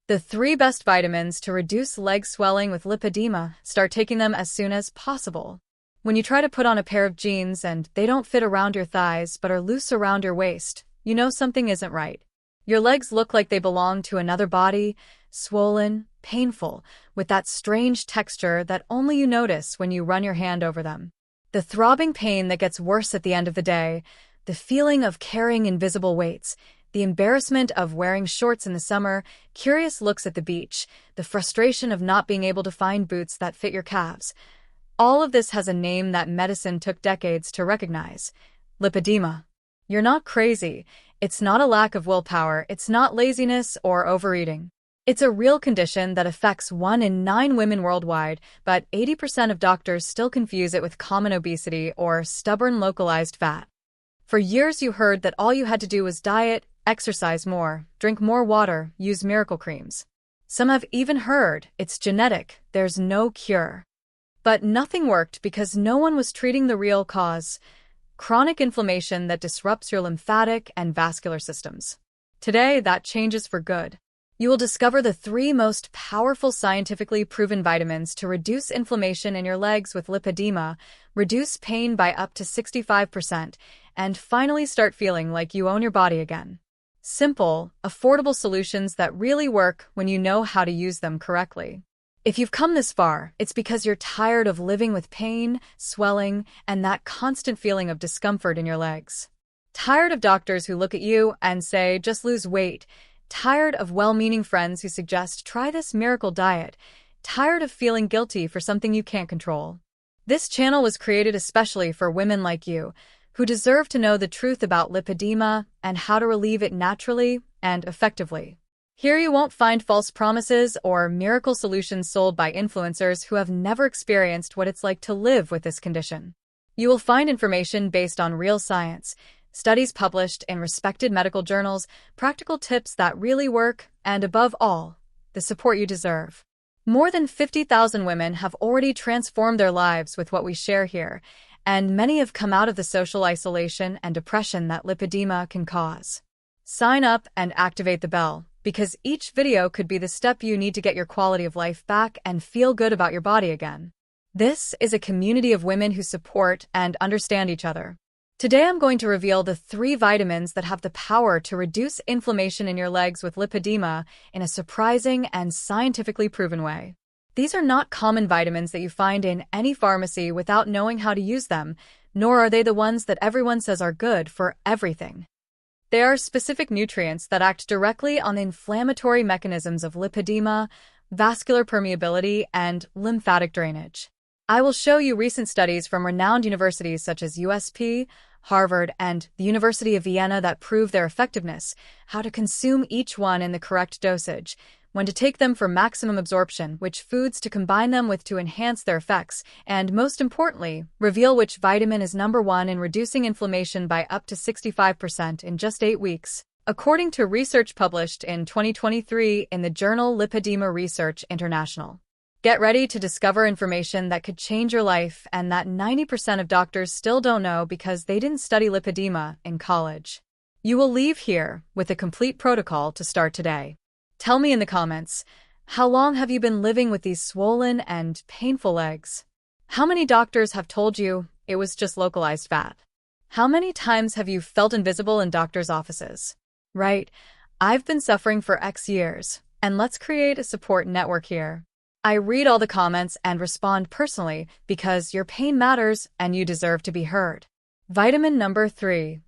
The 3 best vitamins to reduce leg swelling with lipedema. Start taking them as soon as possible. When you try to put on a pair of jeans and they don't fit around your thighs but are loose around your waist, you know something isn't right. Your legs look like they belong to another body, swollen, painful, with that strange texture that only you notice when you run your hand over them. The throbbing pain that gets worse at the end of the day, the feeling of carrying invisible weights, the embarrassment of wearing shorts in the summer, curious looks at the beach, the frustration of not being able to find boots that fit your calves. All of this has a name that medicine took decades to recognize: lipedema. You're not crazy. It's not a lack of willpower. It's not laziness or overeating. It's a real condition that affects 1 in 9 women worldwide, but 80% of doctors still confuse it with common obesity or stubborn localized fat. For years you heard that all you had to do was diet, exercise more, drink more water, use miracle creams. Some have even heard it's genetic, there's no cure. But nothing worked because no one was treating the real cause: chronic inflammation that disrupts your lymphatic and vascular systems. Today, that changes for good. You will discover the 3 most powerful scientifically proven vitamins to reduce inflammation in your legs with lipedema, reduce pain by up to 65%, and finally start feeling like you own your body again. Simple, affordable solutions that really work when you know how to use them correctly. If you've come this far, it's because you're tired of living with pain, swelling, and that constant feeling of discomfort in your legs. Tired of doctors who look at you and say, just lose weight. Tired of well-meaning friends who suggest, try this miracle diet. Tired of feeling guilty for something you can't control. This channel was created especially for women like you, who deserve to know the truth about lipedema and how to relieve it naturally and effectively. Here you won't find false promises or miracle solutions sold by influencers who have never experienced what it's like to live with this condition. You will find information based on real science, studies published in respected medical journals, practical tips that really work, and above all, the support you deserve. More than 50,000 women have already transformed their lives with what we share here, and many have come out of the social isolation and depression that lipedema can cause. Sign up and activate the bell, because each video could be the step you need to get your quality of life back and feel good about your body again. This is a community of women who support and understand each other. Today I'm going to reveal the 3 vitamins that have the power to reduce inflammation in your legs with lipedema in a surprising and scientifically proven way. These are not common vitamins that you find in any pharmacy without knowing how to use them, nor are they the ones that everyone says are good for everything. They are specific nutrients that act directly on the inflammatory mechanisms of lipedema, vascular permeability, and lymphatic drainage. I will show you recent studies from renowned universities such as USP, Harvard, and the University of Vienna that prove their effectiveness, how to consume each one in the correct dosage, when to take them for maximum absorption, which foods to combine them with to enhance their effects, and most importantly, reveal which vitamin is number 1 in reducing inflammation by up to 65% in just 8 weeks, according to research published in 2023 in the journal Lipedema Research International. Get ready to discover information that could change your life and that 90% of doctors still don't know because they didn't study lipedema in college. You will leave here with a complete protocol to start today. Tell me in the comments, how long have you been living with these swollen and painful legs? How many doctors have told you it was just localized fat? How many times have you felt invisible in doctors' offices? Right, I've been suffering for X years, and let's create a support network here. I read all the comments and respond personally because your pain matters and you deserve to be heard. Vitamin number 3,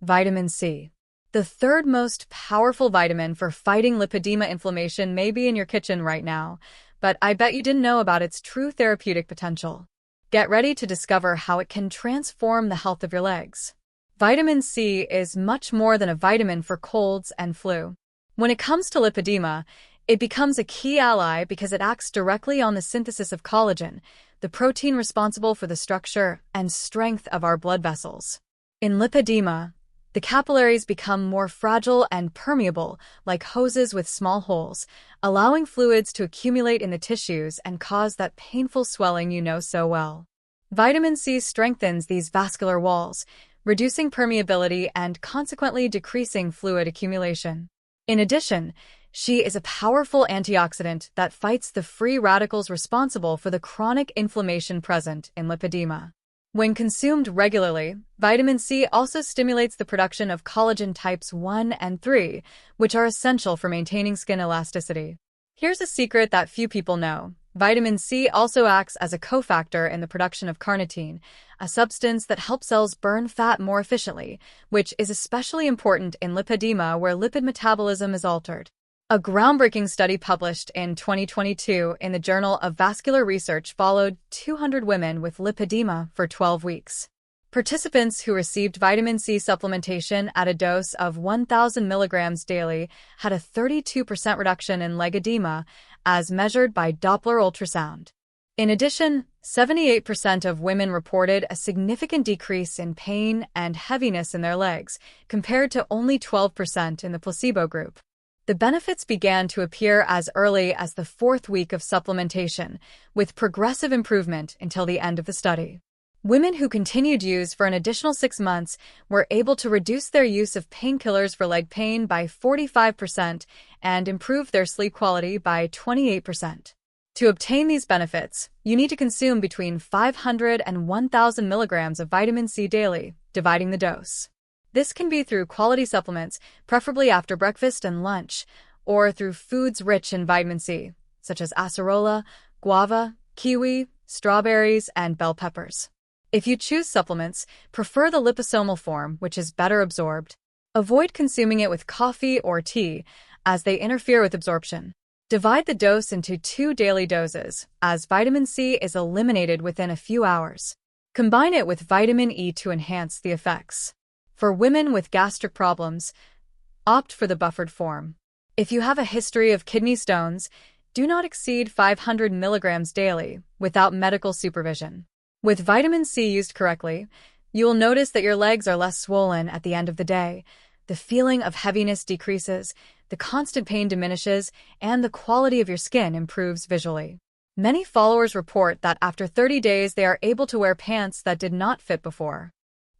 vitamin C. The 3rd most powerful vitamin for fighting lipedema inflammation may be in your kitchen right now, but I bet you didn't know about its true therapeutic potential. Get ready to discover how it can transform the health of your legs. Vitamin C is much more than a vitamin for colds and flu. When it comes to lipedema, it becomes a key ally because it acts directly on the synthesis of collagen, the protein responsible for the structure and strength of our blood vessels. In lipedema, the capillaries become more fragile and permeable, like hoses with small holes, allowing fluids to accumulate in the tissues and cause that painful swelling you know so well. Vitamin C strengthens these vascular walls, reducing permeability and consequently decreasing fluid accumulation. In addition, She is a powerful antioxidant that fights the free radicals responsible for the chronic inflammation present in lipedema. When consumed regularly, vitamin C also stimulates the production of collagen types 1 and 3, which are essential for maintaining skin elasticity. Here's a secret that few people know. Vitamin C also acts as a cofactor in the production of carnitine, a substance that helps cells burn fat more efficiently, which is especially important in lipedema where lipid metabolism is altered. A groundbreaking study published in 2022 in the Journal of Vascular Research followed 200 women with lipedema for 12 weeks. Participants who received vitamin C supplementation at a dose of 1,000 milligrams daily had a 32% reduction in leg edema, as measured by Doppler ultrasound. In addition, 78% of women reported a significant decrease in pain and heaviness in their legs, compared to only 12% in the placebo group. The benefits began to appear as early as the 4th week of supplementation, with progressive improvement until the end of the study. Women who continued use for an additional 6 months were able to reduce their use of painkillers for leg pain by 45% and improve their sleep quality by 28%. To obtain these benefits, you need to consume between 500 and 1,000 milligrams of vitamin C daily, dividing the dose. This can be through quality supplements, preferably after breakfast and lunch, or through foods rich in vitamin C, such as acerola, guava, kiwi, strawberries, and bell peppers. If you choose supplements, prefer the liposomal form, which is better absorbed. Avoid consuming it with coffee or tea, as they interfere with absorption. Divide the dose into 2 daily doses, as vitamin C is eliminated within a few hours. Combine it with vitamin E to enhance the effects. For women with gastric problems, opt for the buffered form. If you have a history of kidney stones, do not exceed 500 milligrams daily without medical supervision. With vitamin C used correctly, you will notice that your legs are less swollen at the end of the day, the feeling of heaviness decreases, the constant pain diminishes, and the quality of your skin improves visually. Many followers report that after 30 days they are able to wear pants that did not fit before.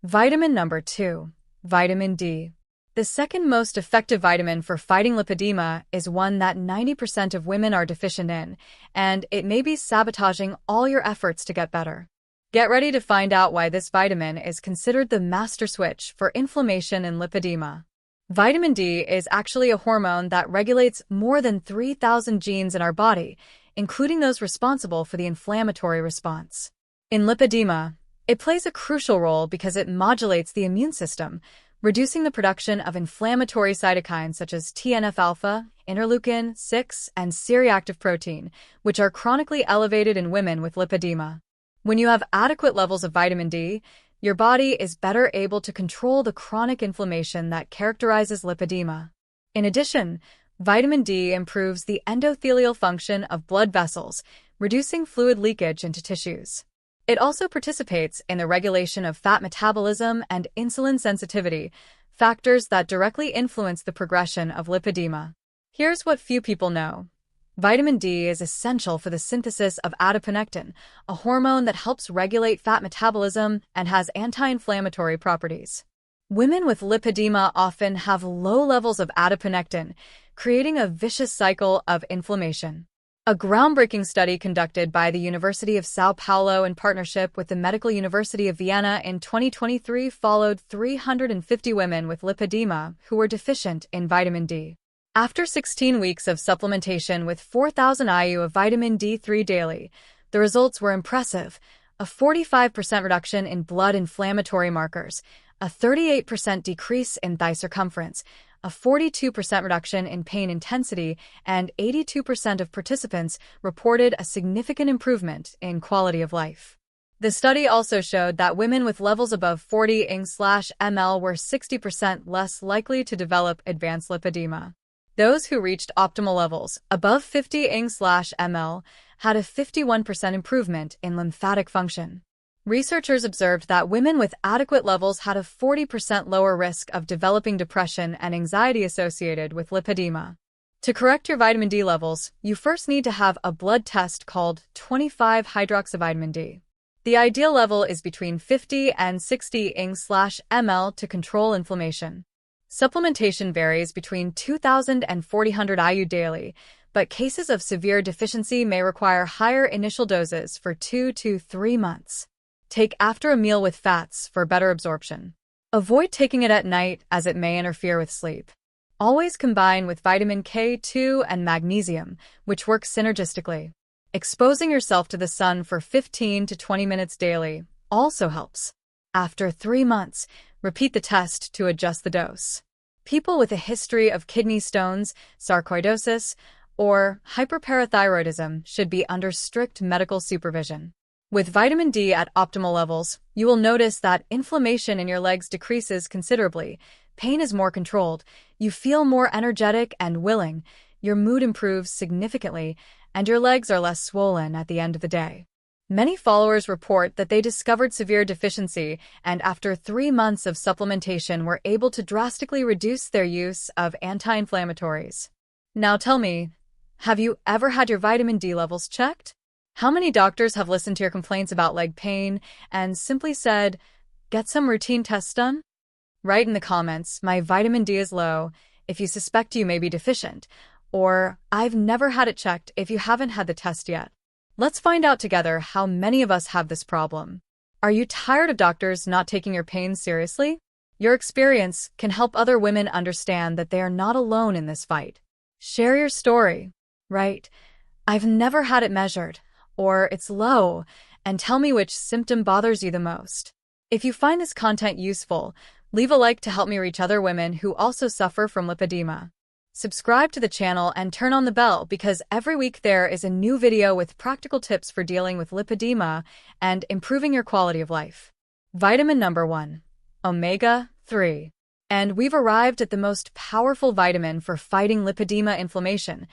Vitamin number 2, vitamin D. The second most effective vitamin for fighting lipedema is one that 90% of women are deficient in, and it may be sabotaging all your efforts to get better. Get ready to find out why this vitamin is considered the master switch for inflammation and lipedema. Vitamin D is actually a hormone that regulates more than 3,000 genes in our body, including those responsible for the inflammatory response. In lipedema, it plays a crucial role because it modulates the immune system, reducing the production of inflammatory cytokines such as TNF-alpha, interleukin-6, and C-reactive protein, which are chronically elevated in women with lipedema. When you have adequate levels of vitamin D, your body is better able to control the chronic inflammation that characterizes lipedema. In addition, vitamin D improves the endothelial function of blood vessels, reducing fluid leakage into tissues. It also participates in the regulation of fat metabolism and insulin sensitivity, factors that directly influence the progression of lipedema. Here's what few people know. Vitamin D is essential for the synthesis of adiponectin, a hormone that helps regulate fat metabolism and has anti-inflammatory properties. Women with lipedema often have low levels of adiponectin, creating a vicious cycle of inflammation. A groundbreaking study conducted by the University of São Paulo in partnership with the Medical University of Vienna in 2023 followed 350 women with lipedema who were deficient in vitamin D. After 16 weeks of supplementation with 4,000 IU of vitamin D3 daily, the results were impressive: a 45% reduction in blood inflammatory markers, a 38% decrease in thigh circumference, a 42% reduction in pain intensity, and 82% of participants reported a significant improvement in quality of life. The study also showed that women with levels above 40 ng/ml were 60% less likely to develop advanced lipedema. Those who reached optimal levels, above 50 ng/ml, had a 51% improvement in lymphatic function. Researchers observed that women with adequate levels had a 40% lower risk of developing depression and anxiety associated with lipedema. To correct your vitamin D levels, you first need to have a blood test called 25-hydroxyvitamin D. The ideal level is between 50 and 60 ng/ml to control inflammation. Supplementation varies between 2,000 and 4,000 IU daily, but cases of severe deficiency may require higher initial doses for 2 to 3 months. Take after a meal with fats for better absorption. Avoid taking it at night as it may interfere with sleep. Always combine with vitamin K2 and magnesium, which work synergistically. Exposing yourself to the sun for 15 to 20 minutes daily also helps. After 3 months, repeat the test to adjust the dose. People with a history of kidney stones, sarcoidosis, or hyperparathyroidism should be under strict medical supervision. With vitamin D at optimal levels, you will notice that inflammation in your legs decreases considerably, pain is more controlled, you feel more energetic and willing, your mood improves significantly, and your legs are less swollen at the end of the day. Many followers report that they discovered severe deficiency and after 3 months of supplementation were able to drastically reduce their use of anti-inflammatories. Now tell me, have you ever had your vitamin D levels checked? How many doctors have listened to your complaints about leg pain and simply said, get some routine tests done? Write in the comments, my vitamin D is low, if you suspect you may be deficient, or I've never had it checked if you haven't had the test yet. Let's find out together how many of us have this problem. Are you tired of doctors not taking your pain seriously? Your experience can help other women understand that they are not alone in this fight. Share your story. Write, I've never had it measured, or it's low, and tell me which symptom bothers you the most. If you find this content useful, leave a like to help me reach other women who also suffer from lipedema. Subscribe to the channel and turn on the bell because every week there is a new video with practical tips for dealing with lipedema and improving your quality of life. Vitamin number 1, omega-3. And we've arrived at the most powerful vitamin for fighting lipedema inflammation.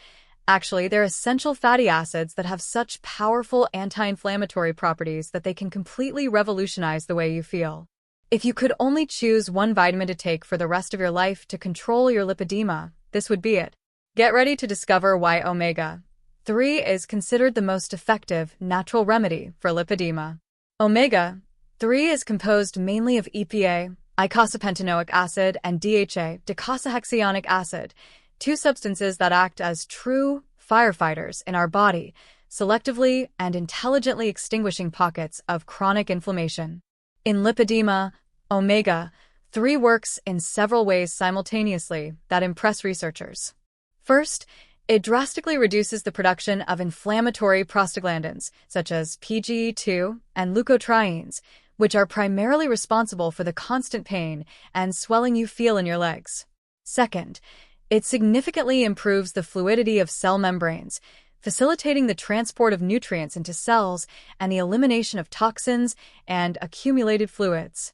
Actually, they're essential fatty acids that have such powerful anti-inflammatory properties that they can completely revolutionize the way you feel. If you could only choose one vitamin to take for the rest of your life to control your lipedema, this would be it. Get ready to discover why omega-3 is considered the most effective natural remedy for lipedema. Omega-3 is composed mainly of EPA, eicosapentaenoic acid, and DHA, docosahexaenoic acid, 2 substances that act as true firefighters in our body, selectively and intelligently extinguishing pockets of chronic inflammation. In lipedema, omega-3 works in several ways simultaneously that impress researchers. First, it drastically reduces the production of inflammatory prostaglandins, such as PGE2 and leukotrienes, which are primarily responsible for the constant pain and swelling you feel in your legs. Second, it significantly improves the fluidity of cell membranes, facilitating the transport of nutrients into cells and the elimination of toxins and accumulated fluids.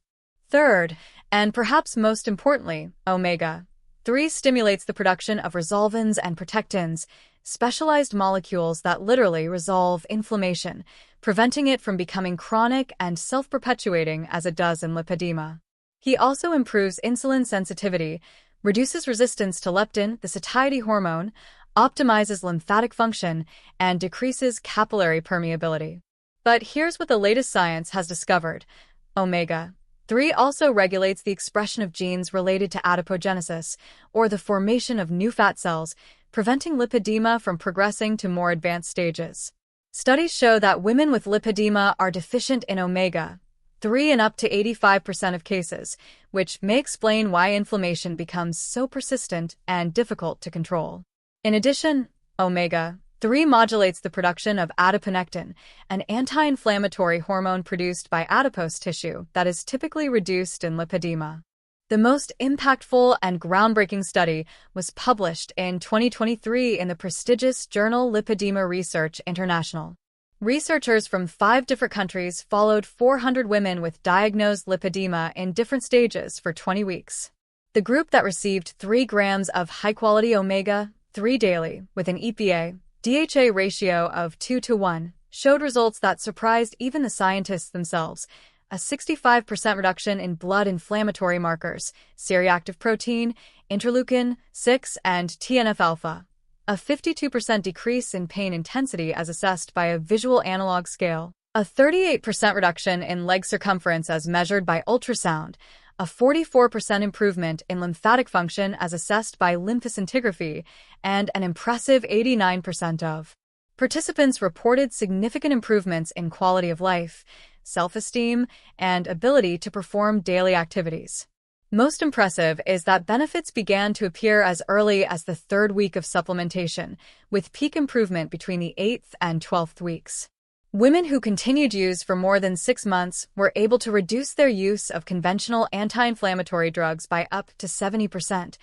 Third, and perhaps most importantly, omega-3 stimulates the production of resolvins and protectins, specialized molecules that literally resolve inflammation, preventing it from becoming chronic and self-perpetuating as it does in lipedema. He also improves insulin sensitivity, reduces resistance to leptin, the satiety hormone, optimizes lymphatic function, and decreases capillary permeability. But here's what the latest science has discovered. Omega-3 also regulates the expression of genes related to adipogenesis, or the formation of new fat cells, preventing lipedema from progressing to more advanced stages. Studies show that women with lipedema are deficient in omega-3 in up to 85% of cases, which may explain why inflammation becomes so persistent and difficult to control. In addition, omega-3 modulates the production of adiponectin, an anti-inflammatory hormone produced by adipose tissue that is typically reduced in lipedema. The most impactful and groundbreaking study was published in 2023 in the prestigious journal Lipedema Research International. Researchers from 5 different countries followed 400 women with diagnosed lipedema in different stages for 20 weeks. The group that received 3 grams of high-quality omega-3 daily with an EPA-DHA ratio of 2:1 showed results that surprised even the scientists themselves. A 65% reduction in blood inflammatory markers, C-reactive protein, interleukin-6, and TNF-alpha. A 52% decrease in pain intensity as assessed by a visual analog scale. A 38% reduction in leg circumference as measured by ultrasound. A a 44% improvement in lymphatic function as assessed by lymphoscintigraphy, and an impressive 89% of participants reported significant improvements in quality of life, self-esteem, and ability to perform daily activities. Most impressive is that benefits began to appear as early as the 3rd week of supplementation, with peak improvement between the 8th and 12th weeks. Women who continued use for more than 6 months were able to reduce their use of conventional anti-inflammatory drugs by up to 70%.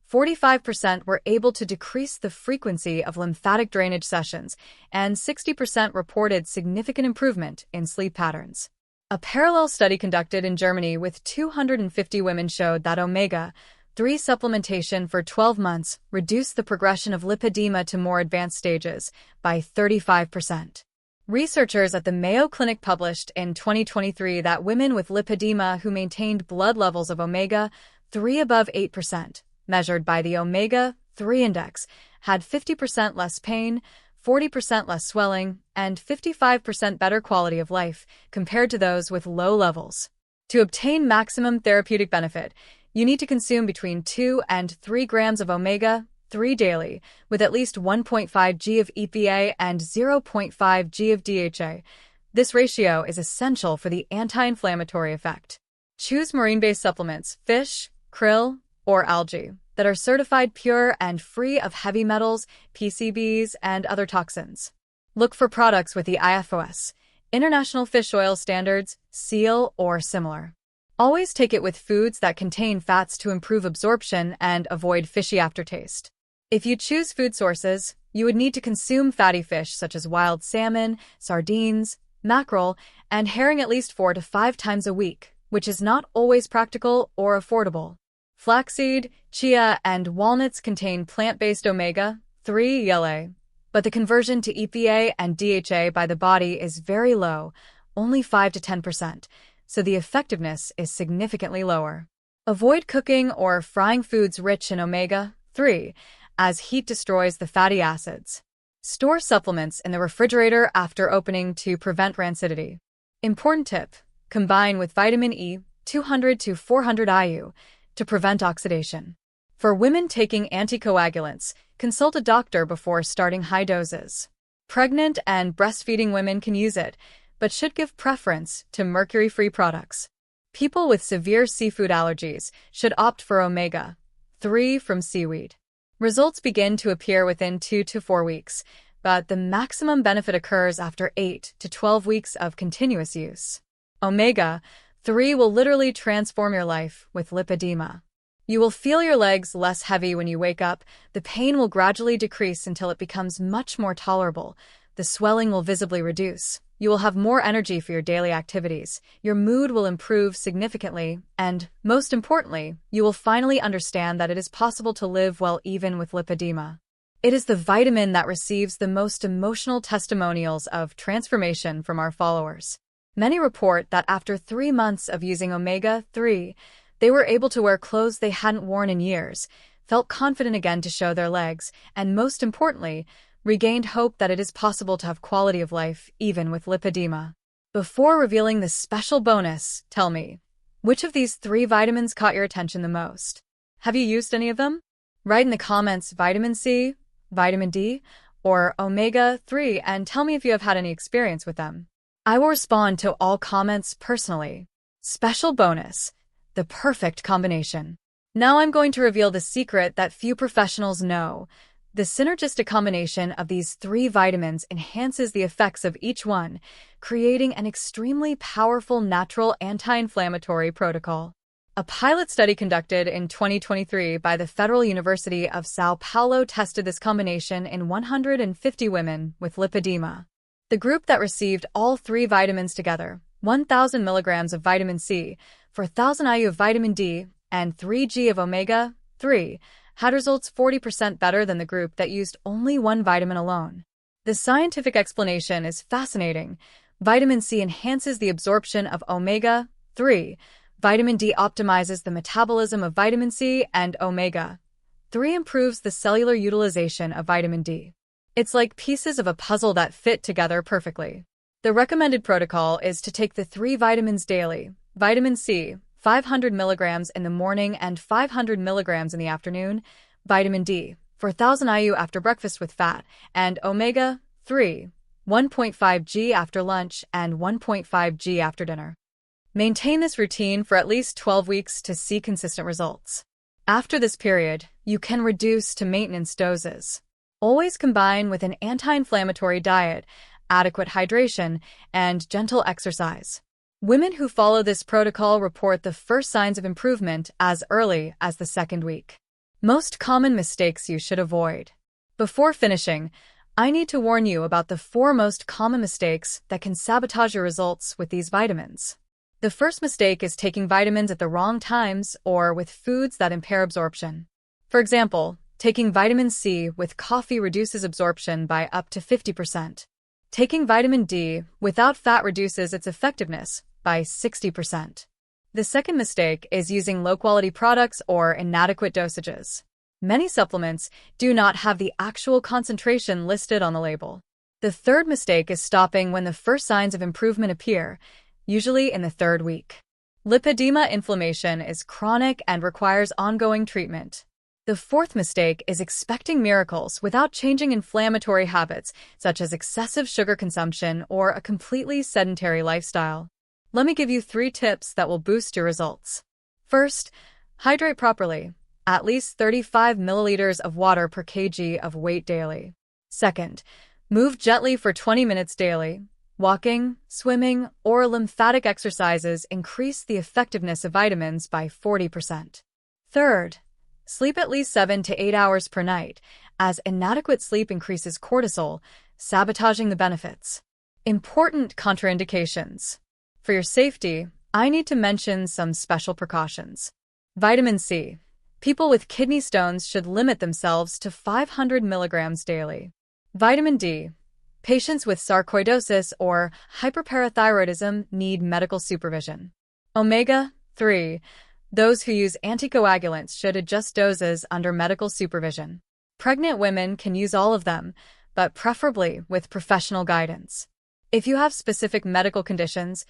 45% were able to decrease the frequency of lymphatic drainage sessions, and 60% reported significant improvement in sleep patterns. A parallel study conducted in Germany with 250 women showed that omega-3 supplementation for 12 months reduced the progression of lipedema to more advanced stages by 35%. Researchers at the Mayo Clinic published in 2023 that women with lipedema who maintained blood levels of omega-3 above 8%, measured by the omega-3 index, had 50% less pain, 40% less swelling, and 55% better quality of life compared to those with low levels. To obtain maximum therapeutic benefit, you need to consume between 2 and 3 grams of omega-3 daily, with at least 1.5 g of EPA and 0.5 g of DHA. This ratio is essential for the anti-inflammatory effect. Choose marine-based supplements, fish, krill, or algae, that are certified pure and free of heavy metals, PCBs, and other toxins. Look for products with the IFOS, International Fish Oil Standards, seal, or similar. Always take it with foods that contain fats to improve absorption and avoid fishy aftertaste. If you choose food sources, you would need to consume fatty fish such as wild salmon, sardines, mackerel, and herring at least 4 to 5 times a week, which is not always practical or affordable. Flaxseed, chia, and walnuts contain plant-based omega-3 ELA, but the conversion to EPA and DHA by the body is very low, only 5 to 10%, so the effectiveness is significantly lower. Avoid cooking or frying foods rich in omega-3, as heat destroys the fatty acids. Store supplements in the refrigerator after opening to prevent rancidity. Important tip: combine with vitamin E, 200 to 400 IU, to prevent oxidation. For women taking anticoagulants, consult a doctor before starting high doses. Pregnant and breastfeeding women can use it, but should give preference to mercury-free products. People with severe seafood allergies should opt for omega-3 from seaweed. Results begin to appear within 2 to 4 weeks, but the maximum benefit occurs after 8 to 12 weeks of continuous use. Omega-3 will literally transform your life with lipedema. You will feel your legs less heavy when you wake up, the pain will gradually decrease until it becomes much more tolerable, the swelling will visibly reduce, you will have more energy for your daily activities, your mood will improve significantly, and, most importantly, you will finally understand that it is possible to live well even with lipedema. It is the vitamin that receives the most emotional testimonials of transformation from our followers. Many report that after 3 months of using omega-3, they were able to wear clothes they hadn't worn in years, felt confident again to show their legs, and most importantly, regained hope that it is possible to have quality of life even with lipedema. Before revealing this special bonus, tell me, which of these 3 vitamins caught your attention the most? Have you used any of them? Write in the comments vitamin C, vitamin D, or omega-3 and tell me if you have had any experience with them. I will respond to all comments personally. Special bonus: the perfect combination. Now I'm going to reveal the secret that few professionals know. The synergistic combination of these 3 vitamins enhances the effects of each one, creating an extremely powerful natural anti-inflammatory protocol. A pilot study conducted in 2023 by the Federal University of Sao Paulo tested this combination in 150 women with lipedema. The group that received all 3 vitamins together, 1,000 milligrams of vitamin C, 4,000 IU of vitamin D, and 3 g of omega-3, had results 40% better than the group that used only 1 vitamin alone. The scientific explanation is fascinating. Vitamin C enhances the absorption of omega-3, vitamin D optimizes the metabolism of vitamin C, and omega-3 improves the cellular utilization of vitamin D. It's like pieces of a puzzle that fit together perfectly. The recommended protocol is to take the 3 vitamins daily: vitamin C, 500 milligrams in the morning and 500 milligrams in the afternoon, vitamin D, 4,000 IU after breakfast with fat, and omega-3, 1.5 g after lunch and 1.5 g after dinner. Maintain this routine for at least 12 weeks to see consistent results. After this period, you can reduce to maintenance doses. Always combine with an anti-inflammatory diet, adequate hydration, and gentle exercise. Women who follow this protocol report the first signs of improvement as early as the second week. Most common mistakes you should avoid. Before finishing, I need to warn you about the 4 most common mistakes that can sabotage your results with these vitamins. The first mistake is taking vitamins at the wrong times or with foods that impair absorption. For example, taking vitamin C with coffee reduces absorption by up to 50%. Taking vitamin D without fat reduces its effectiveness by 60%. The second mistake is using low-quality products or inadequate dosages. Many supplements do not have the actual concentration listed on the label. The third mistake is stopping when the first signs of improvement appear, usually in the 3rd week. Lipedema inflammation is chronic and requires ongoing treatment. The fourth mistake is expecting miracles without changing inflammatory habits, such as excessive sugar consumption or a completely sedentary lifestyle. Let me give you 3 tips that will boost your results. First, hydrate properly, at least 35 milliliters of water per kg of weight daily. Second, move gently for 20 minutes daily. Walking, swimming, or lymphatic exercises increase the effectiveness of vitamins by 40%. Third, sleep at least 7 to 8 hours per night, as inadequate sleep increases cortisol, sabotaging the benefits. Important contraindications. For your safety, I need to mention some special precautions. Vitamin C. People with kidney stones should limit themselves to 500 milligrams daily. Vitamin D. Patients with sarcoidosis or hyperparathyroidism need medical supervision. Omega-3. Those who use anticoagulants should adjust doses under medical supervision. Pregnant women can use all of them, but preferably with professional guidance. If you have specific medical conditions,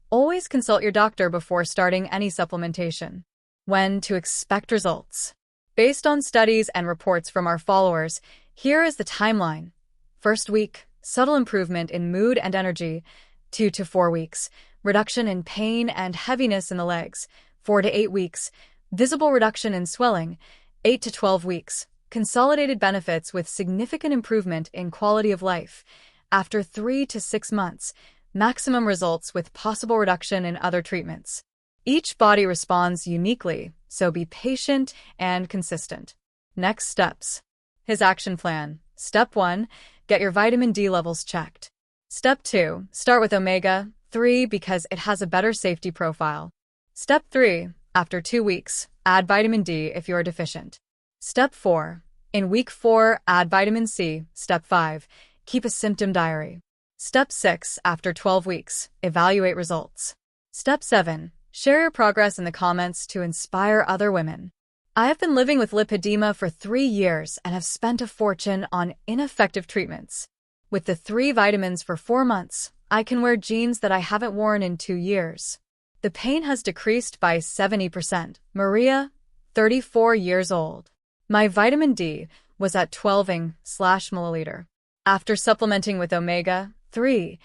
always consult your doctor before starting any supplementation. When to expect results. Based on studies and reports from our followers, here is the timeline. First week, subtle improvement in mood and energy. 2 to 4 weeks, reduction in pain and heaviness in the legs. 4 to 8 weeks, visible reduction in swelling. 8 to 12 weeks, consolidated benefits with significant improvement in quality of life. After 3 to 6 months, maximum results with possible reduction in other treatments. Each body responds uniquely, so be patient and consistent. Next steps. His action plan. Step 1. Get your vitamin D levels checked. Step 2. Start with omega-3 because it has a better safety profile. Step 3. After 2 weeks, add vitamin D if you are deficient. Step 4. In week 4, add vitamin C. Step 5. Keep a symptom diary. Step 6. After 12 weeks, evaluate results. Step 7. Share your progress in the comments to inspire other women. I have been living with lipedema for 3 years and have spent a fortune on ineffective treatments. With the 3 vitamins for 4 months, I can wear jeans that I haven't worn in 2 years. The pain has decreased by 70%. Maria, 34 years old. My vitamin D was at 12 milliliter. After supplementing with omega-3,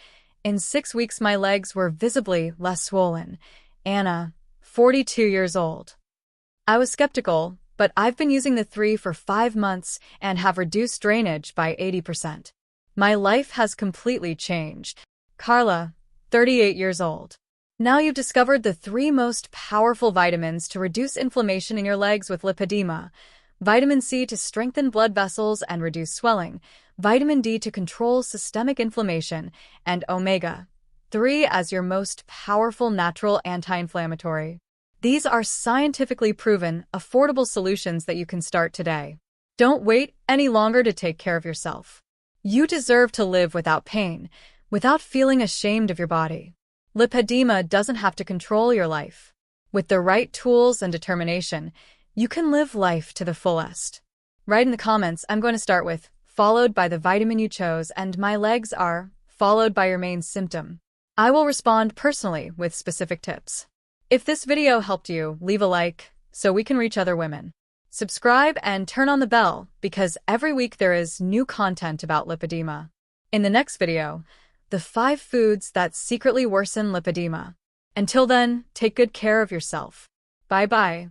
in 6 weeks my legs were visibly less swollen. Anna, 42 years old. I was skeptical, but I've been using the 3 for 5 months and have reduced drainage by 80%. My life has completely changed. Carla, 38 years old. Now you've discovered the 3 most powerful vitamins to reduce inflammation in your legs with lipedema. Vitamin C to strengthen blood vessels and reduce swelling, vitamin D to control systemic inflammation, and omega-3 as your most powerful natural anti-inflammatory. These are scientifically proven, affordable solutions that you can start today. Don't wait any longer to take care of yourself. You deserve to live without pain, without feeling ashamed of your body. Lipedema doesn't have to control your life. With the right tools and determination, you can live life to the fullest. Write in the comments, I'm going to start with, followed by the vitamin you chose, and my legs are, followed by your main symptom. I will respond personally with specific tips. If this video helped you, leave a like so we can reach other women. Subscribe and turn on the bell because every week there is new content about lipedema. In the next video, the 5 foods that secretly worsen lipedema. Until then, take good care of yourself. Bye-bye.